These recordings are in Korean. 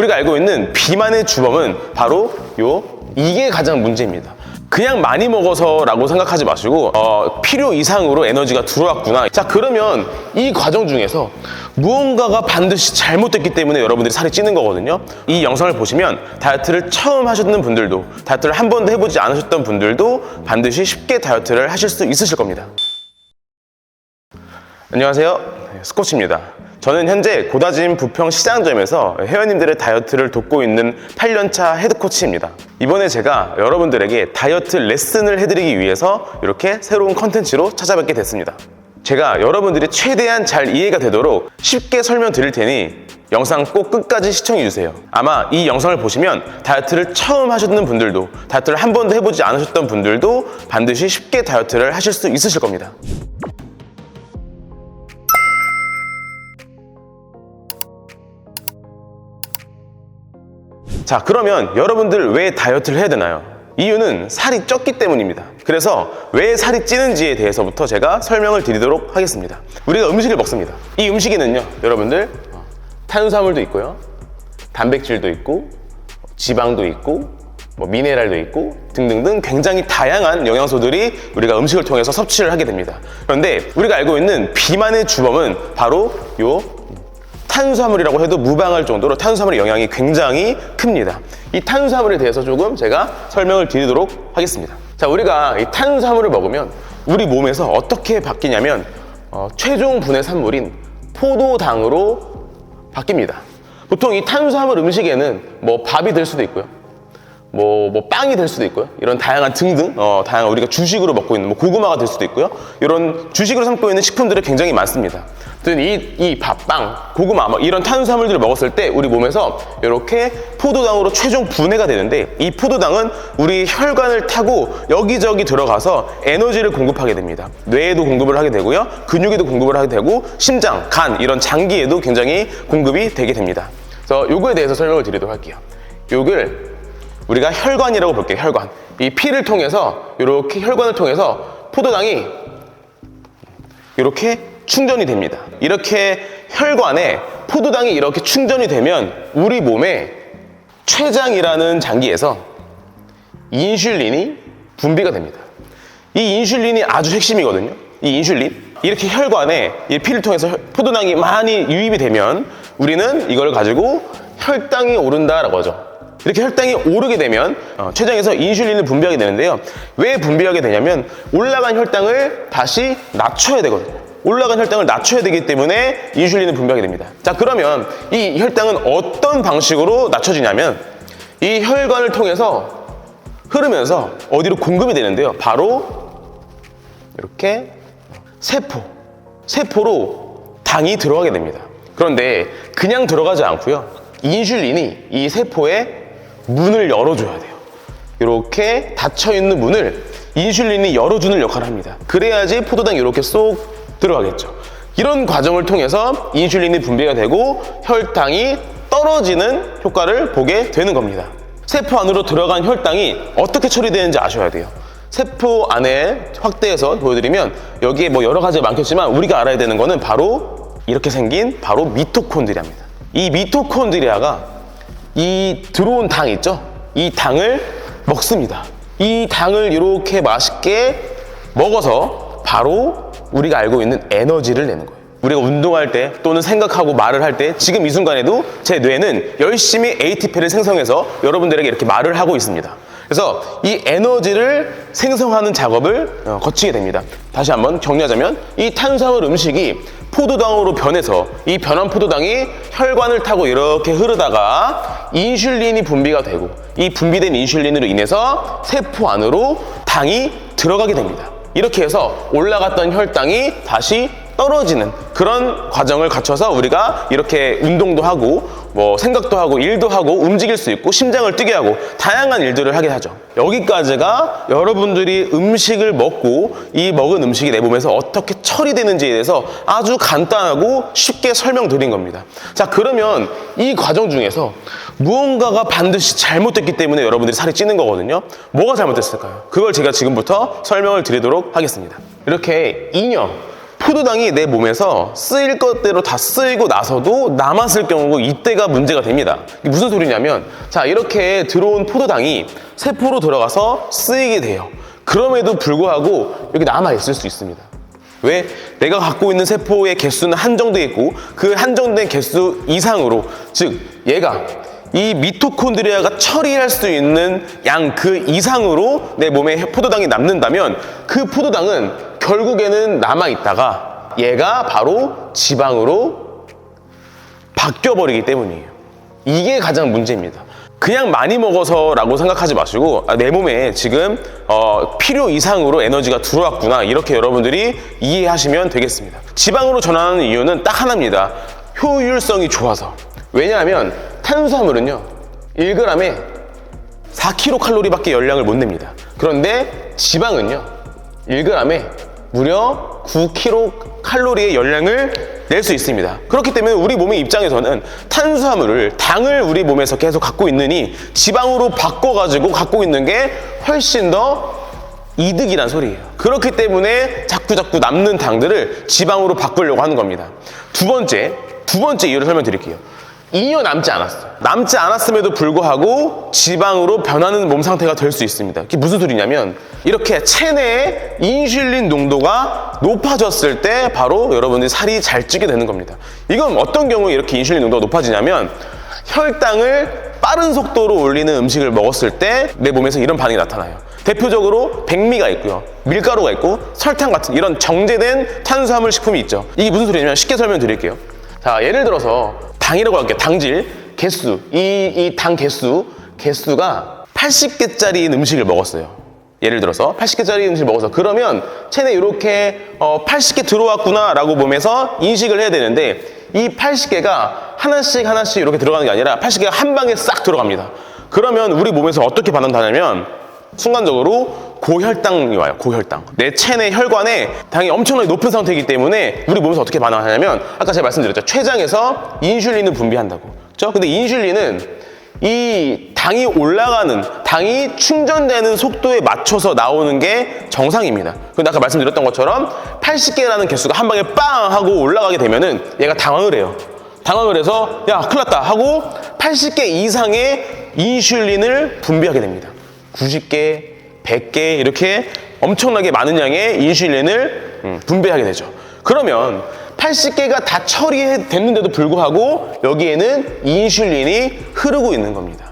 우리가 알고 있는 비만의 주범은 바로 이게 가장 문제입니다. 그냥 많이 먹어서 라고 생각하지 마시고 필요 이상으로 에너지가 들어왔구나. 자, 그러면 이 과정 중에서 무언가가 반드시 잘못됐기 때문에 여러분들이 살이 찌는 거거든요. 이 영상을 보시면 다이어트를 처음 하셨는 분들도, 다이어트를 한 번도 해보지 않으셨던 분들도 반드시 쉽게 다이어트를 하실 수 있으실 겁니다. 안녕하세요, 스코치입니다. 저는 현재 고다짐 부평 시장점에서 회원님들의 다이어트를 돕고 있는 8년차 헤드코치입니다. 이번에 제가 여러분들에게 다이어트 레슨을 해드리기 위해서 이렇게 새로운 컨텐츠로 찾아뵙게 됐습니다. 제가 여러분들이 최대한 잘 이해가 되도록 쉽게 설명드릴 테니 영상 꼭 끝까지 시청해주세요. 아마 이 영상을 보시면 다이어트를 처음 하셨는 분들도, 다이어트를 한 번도 해보지 않으셨던 분들도 반드시 쉽게 다이어트를 하실 수 있으실 겁니다. 자, 그러면 여러분들 왜 다이어트를 해야 되나요? 이유는 살이 쪘기 때문입니다. 그래서 왜 살이 찌는지에 대해서부터 제가 설명을 드리도록 하겠습니다. 우리가 음식을 먹습니다. 이 음식에는요, 여러분들 탄수화물도 있고요, 단백질도 있고, 지방도 있고, 미네랄도 있고 등등등 굉장히 다양한 영양소들이 우리가 음식을 통해서 섭취를 하게 됩니다. 그런데 우리가 알고 있는 비만의 주범은 바로 탄수화물이라고 해도 무방할 정도로 탄수화물의 영향이 굉장히 큽니다. 이 탄수화물에 대해서 조금 제가 설명을 드리도록 하겠습니다. 자, 우리가 이 탄수화물을 먹으면 우리 몸에서 어떻게 바뀌냐면 최종 분해 산물인 포도당으로 바뀝니다. 보통 이 탄수화물 음식에는 밥이 될 수도 있고요, 빵이 될 수도 있고요, 이런 다양한 등등 다양한 우리가 주식으로 먹고 있는 고구마가 될 수도 있고요, 이런 주식으로 삼고 있는 식품들이 굉장히 많습니다. 이 밥, 빵, 고구마 이런 탄수화물들을 먹었을 때 우리 몸에서 이렇게 포도당으로 최종 분해가 되는데, 이 포도당은 우리 혈관을 타고 여기저기 들어가서 에너지를 공급하게 됩니다. 뇌에도 공급을 하게 되고요, 근육에도 공급을 하게 되고, 심장, 간 이런 장기에도 굉장히 공급이 되게 됩니다. 그래서 요거에 대해서 설명을 드리도록 할게요. 요걸 우리가 혈관이라고 볼게요. 혈관. 이 피를 통해서 이렇게 혈관을 통해서 포도당이 이렇게 충전이 됩니다. 이렇게 혈관에 포도당이 이렇게 충전이 되면 우리 몸에 췌장이라는 장기에서 인슐린이 분비가 됩니다. 이 인슐린이 아주 핵심이거든요. 이 인슐린, 이렇게 혈관에 이 피를 통해서 포도당이 많이 유입이 되면 우리는 이걸 가지고 혈당이 오른다라고 하죠. 이렇게 혈당이 오르게 되면 췌장에서 인슐린을 분비하게 되는데요. 왜 분비하게 되냐면 올라간 혈당을 다시 낮춰야 되거든요. 올라간 혈당을 낮춰야 되기 때문에 인슐린을 분비하게 됩니다. 자, 그러면 이 혈당은 어떤 방식으로 낮춰지냐면 이 혈관을 통해서 흐르면서 어디로 공급이 되는데요. 바로 이렇게 세포로 당이 들어가게 됩니다. 그런데 그냥 들어가지 않고요, 인슐린이 이 세포에 문을 열어줘야 돼요. 이렇게 닫혀있는 문을 인슐린이 열어주는 역할을 합니다. 그래야지 포도당이 이렇게 쏙 들어가겠죠. 이런 과정을 통해서 인슐린이 분비가 되고 혈당이 떨어지는 효과를 보게 되는 겁니다. 세포 안으로 들어간 혈당이 어떻게 처리되는지 아셔야 돼요. 세포 안에 확대해서 보여드리면 여기에 여러 가지가 많겠지만 우리가 알아야 되는 거는 바로 이렇게 생긴 바로 미토콘드리아입니다. 이 미토콘드리아가 이 들어온 당 있죠? 이 당을 먹습니다. 이 당을 이렇게 맛있게 먹어서 바로 우리가 알고 있는 에너지를 내는 거예요. 우리가 운동할 때 또는 생각하고 말을 할 때 지금 이 순간에도 제 뇌는 열심히 ATP를 생성해서 여러분들에게 이렇게 말을 하고 있습니다. 그래서 이 에너지를 생성하는 작업을 거치게 됩니다. 다시 한번 정리하자면 이 탄수화물 음식이 포도당으로 변해서 이 변한 포도당이 혈관을 타고 이렇게 흐르다가 인슐린이 분비가 되고 이 분비된 인슐린으로 인해서 세포 안으로 당이 들어가게 됩니다. 이렇게 해서 올라갔던 혈당이 다시 떨어지는 그런 과정을 거쳐서 우리가 이렇게 운동도 하고 생각도 하고 일도 하고 움직일 수 있고 심장을 뛰게 하고 다양한 일들을 하게 하죠. 여기까지가 여러분들이 음식을 먹고 이 먹은 음식이 내 몸에서 어떻게 처리되는지에 대해서 아주 간단하고 쉽게 설명드린 겁니다. 자, 그러면 이 과정 중에서 무언가가 반드시 잘못됐기 때문에 여러분들이 살이 찌는 거거든요. 뭐가 잘못됐을까요? 그걸 제가 지금부터 설명을 드리도록 하겠습니다. 이렇게 포도당이 내 몸에서 쓰일 것대로 다 쓰이고 나서도 남았을 경우고 이때가 문제가 됩니다. 이게 무슨 소리냐면, 자, 이렇게 들어온 포도당이 세포로 들어가서 쓰이게 돼요. 그럼에도 불구하고 여기 남아있을 수 있습니다. 왜? 내가 갖고 있는 세포의 개수는 한정되어 있고 그 한정된 개수 이상으로, 즉 얘가 이 미토콘드리아가 처리할 수 있는 양 그 이상으로 내 몸에 포도당이 남는다면 그 포도당은 결국에는 남아있다가 얘가 바로 지방으로 바뀌어버리기 때문이에요. 이게 가장 문제입니다. 그냥 많이 먹어서라고 생각하지 마시고, 내 몸에 지금 필요 이상으로 에너지가 들어왔구나, 이렇게 여러분들이 이해하시면 되겠습니다. 지방으로 전환하는 이유는 딱 하나입니다. 효율성이 좋아서. 왜냐하면 탄수화물은요 1g에 4kcal 밖에 열량을 못 냅니다. 그런데 지방은요 1g에 무려 9kcal의 열량을 낼 수 있습니다. 그렇기 때문에 우리 몸의 입장에서는 탄수화물을, 당을 우리 몸에서 계속 갖고 있느니 지방으로 바꿔가지고 갖고 있는 게 훨씬 더 이득이란 소리예요. 그렇기 때문에 자꾸 남는 당들을 지방으로 바꾸려고 하는 겁니다. 두 번째 이유를 설명드릴게요. 잉여 남지 않았어요. 남지 않았음에도 불구하고 지방으로 변하는 몸 상태가 될 수 있습니다. 그게 무슨 소리냐면, 이렇게 체내의 인슐린 농도가 높아졌을 때 바로 여러분들이 살이 잘 찌게 되는 겁니다. 이건 어떤 경우에 이렇게 인슐린 농도가 높아지냐면, 혈당을 빠른 속도로 올리는 음식을 먹었을 때 내 몸에서 이런 반응이 나타나요. 대표적으로 백미가 있고요, 밀가루가 있고 설탕 같은 이런 정제된 탄수화물 식품이 있죠. 이게 무슨 소리냐면, 쉽게 설명드릴게요. 자, 예를 들어서 당이라고 할게요. 당질, 개수, 이 당 개수가 80개짜리 음식을 먹었어요. 예를 들어서 80개짜리 음식을 먹어서, 그러면 체내에 이렇게 80개 들어왔구나 라고 보면서 인식을 해야 되는데, 이 80개가 하나씩 이렇게 들어가는 게 아니라 80개가 한 방에 싹 들어갑니다. 그러면 우리 몸에서 어떻게 반응하냐면, 순간적으로 고혈당이 와요. 고혈당. 내 체내 혈관에 당이 엄청나게 높은 상태이기 때문에 우리 몸에서 어떻게 반응하냐면, 아까 제가 말씀드렸죠. 췌장에서 인슐린을 분비한다고. 그렇죠? 근데 인슐린은 이 당이 올라가는, 당이 충전되는 속도에 맞춰서 나오는 게 정상입니다. 근데 아까 말씀드렸던 것처럼 80개라는 개수가 한 방에 빵 하고 올라가게 되면은 얘가 당황을 해요. 당황을 해서 야, 큰일 났다 하고 80개 이상의 인슐린을 분비하게 됩니다. 90개, 100개 이렇게 엄청나게 많은 양의 인슐린을 분비하게 되죠. 그러면 80개가 다 처리됐는데도 불구하고 여기에는 인슐린이 흐르고 있는 겁니다.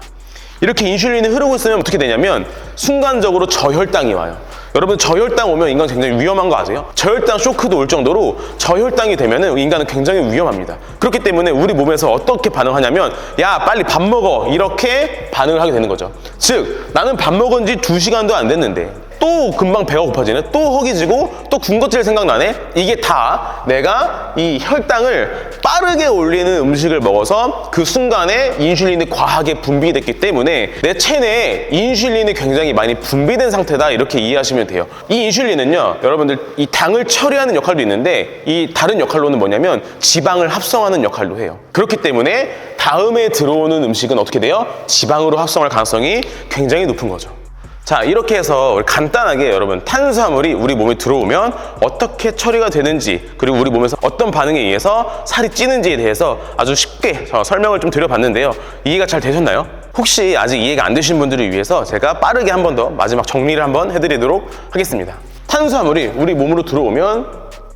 이렇게 인슐린이 흐르고 있으면 어떻게 되냐면, 순간적으로 저혈당이 와요. 여러분, 저혈당 오면 인간 굉장히 위험한 거 아세요? 저혈당 쇼크도 올 정도로 저혈당이 되면은 인간은 굉장히 위험합니다. 그렇기 때문에 우리 몸에서 어떻게 반응하냐면, 야, 빨리 밥 먹어, 이렇게 반응을 하게 되는 거죠. 즉, 나는 밥 먹은 지 2시간도 안 됐는데 또 금방 배가 고파지네, 또 허기지고 또 군것질 생각나네. 이게 다 내가 이 혈당을 빠르게 올리는 음식을 먹어서 그 순간에 인슐린이 과하게 분비됐기 때문에 내 체내에 인슐린이 굉장히 많이 분비된 상태다, 이렇게 이해하시면 돼요. 이 인슐린은요, 여러분들, 이 당을 처리하는 역할도 있는데 이 다른 역할로는 뭐냐면 지방을 합성하는 역할도 해요. 그렇기 때문에 다음에 들어오는 음식은 어떻게 돼요? 지방으로 합성할 가능성이 굉장히 높은 거죠. 자, 이렇게 해서 간단하게 여러분, 탄수화물이 우리 몸에 들어오면 어떻게 처리가 되는지, 그리고 우리 몸에서 어떤 반응에 의해서 살이 찌는지에 대해서 아주 쉽게 설명을 좀 드려봤는데요. 이해가 잘 되셨나요? 혹시 아직 이해가 안 되신 분들을 위해서 제가 빠르게 한 번 더 마지막 정리를 한번 해드리도록 하겠습니다. 탄수화물이 우리 몸으로 들어오면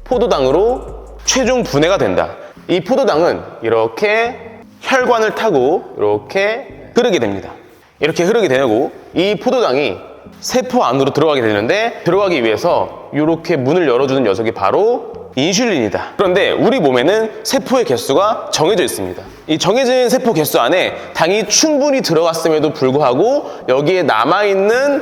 포도당으로 최종 분해가 된다. 이 포도당은 이렇게 혈관을 타고 이렇게 흐르게 됩니다. 이렇게 흐르게 되고, 이 포도당이 세포 안으로 들어가게 되는데, 들어가기 위해서 이렇게 문을 열어주는 녀석이 바로 인슐린이다. 그런데 우리 몸에는 세포의 개수가 정해져 있습니다. 이 정해진 세포 개수 안에 당이 충분히 들어갔음에도 불구하고 여기에 남아있는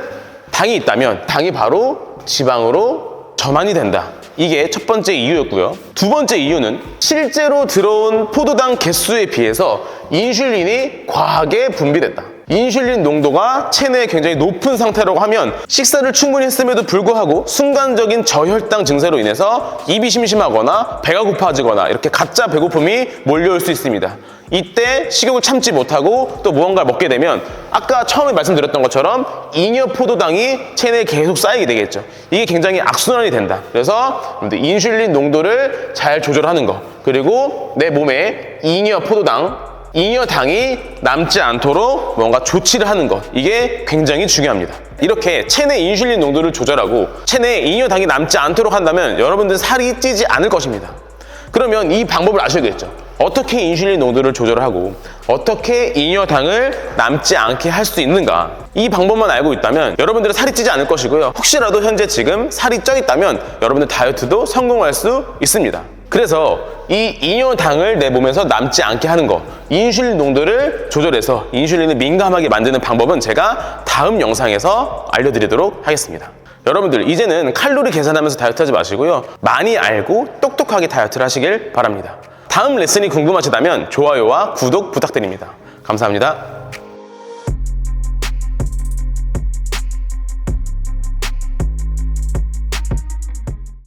당이 있다면 당이 바로 지방으로 전환이 된다. 이게 첫 번째 이유였고요. 두 번째 이유는 실제로 들어온 포도당 개수에 비해서 인슐린이 과하게 분비됐다. 인슐린 농도가 체내에 굉장히 높은 상태라고 하면 식사를 충분히 했음에도 불구하고 순간적인 저혈당 증세로 인해서 입이 심심하거나 배가 고파지거나 이렇게 가짜 배고픔이 몰려올 수 있습니다. 이때 식욕을 참지 못하고 또 무언가를 먹게 되면 아까 처음에 말씀드렸던 것처럼 잉여 포도당이 체내에 계속 쌓이게 되겠죠. 이게 굉장히 악순환이 된다. 그래서 인슐린 농도를 잘 조절하는 거, 그리고 내 몸에 잉여 포도당, 잉여당이 남지 않도록 뭔가 조치를 하는 것, 이게 굉장히 중요합니다. 이렇게 체내 인슐린 농도를 조절하고 체내에 잉여당이 남지 않도록 한다면 여러분들 살이 찌지 않을 것입니다. 그러면 이 방법을 아셔야겠죠. 어떻게 인슐린 농도를 조절하고 어떻게 잉여당을 남지 않게 할 수 있는가, 이 방법만 알고 있다면 여러분들은 살이 찌지 않을 것이고요. 혹시라도 현재 지금 살이 쪄 있다면 여러분들 다이어트도 성공할 수 있습니다. 그래서 이 잉여당을 내 몸에서 남지 않게 하는 거, 인슐린 농도를 조절해서 인슐린을 민감하게 만드는 방법은 제가 다음 영상에서 알려드리도록 하겠습니다. 여러분들 이제는 칼로리 계산하면서 다이어트 하지 마시고요, 많이 알고 똑똑하게 다이어트를 하시길 바랍니다. 다음 레슨이 궁금하시다면 좋아요와 구독 부탁드립니다. 감사합니다.